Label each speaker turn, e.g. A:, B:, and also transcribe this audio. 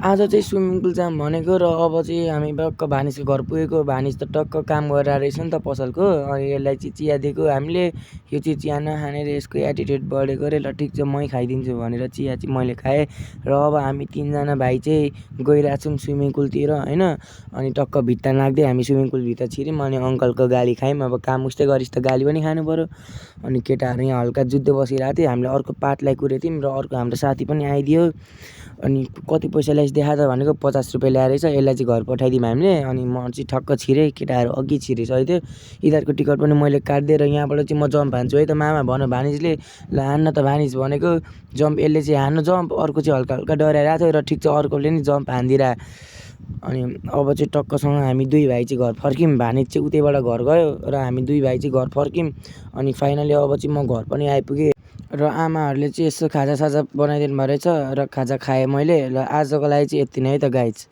A: आज चाहिँ swimming pool जाऊँ भनेको र अब चाहिँ हामी टक्क भानिजको घर पुगेको। भानिज त टक्क काम गरेर रहेछ नि त पसलको। अनि यसलाई चाहिँ चिया दिएको हामीले। यो चाहिँ चिया नखाने र यसको एटिट्युड बढेको रे। ल ठिक छ मै खाइदिन्छु भनेर चिया चाहिँ मैले खाएँ। र अब हामी 3जना भाइ चाहिँ गइरहेको छौँ स्विमिङ पुलतिर होइन। अनि टक्क भित्ता नाग्दै हामी स्विमिङ पुलभित्र छिर्यौँ। अनि अङ्कलको गाली खायौँ। अब काम उस्तै गरिस् त गाली पनि खानु पऱ्यो। अनि केटाहरू यहाँ हल्का जुद्धो बसिरहेको थियो। हामीले अर्को पातलाई कुरेको थियौँ र अर्को हाम्रो साथी पनि आइदियो। अनि कति पैसा ल्याइस् देखा त भनेको 50 रुपियाँ ल्याएर रहेछ। यसलाई चाहिँ घर पठाइदिउँ हामीले। अनि म चाहिँ ठक्क छिरेँ, केटाहरू अघि छिरिसकेको थियो। यिनीहरूको टिकट पनि मैले काटिदिएँ र यहाँबाट चाहिँ म जम्प हान्छु है त मामा भन्यो भानिजले। ल हान्न त भानिज भनेको जम्प यसले चाहिँ हान्नु जम्प, अर्को चाहिँ हल्का हल्का डराइरहेको थियो र ठिक छ अर्कोले नि जम्प हानिदिरहेको। अनि अब चाहिँ टक्कसँग हामी 2 भाइ चाहिँ घर फर्क्यौँ। भानिज चाहिँ उतैबाट घर गयो र हामी 2 भाइ चाहिँ घर फर्क्यौँ। अनि फाइनली अब चाहिँ म घर पनि आइपुगेँ र आमाहरूले चाहिँ यसो खाजासाजा बनाइदिनु भएको रहेछ र खाजा खाएँ मैले। ल आजको लागि चाहिँ यति नै है त गाइज।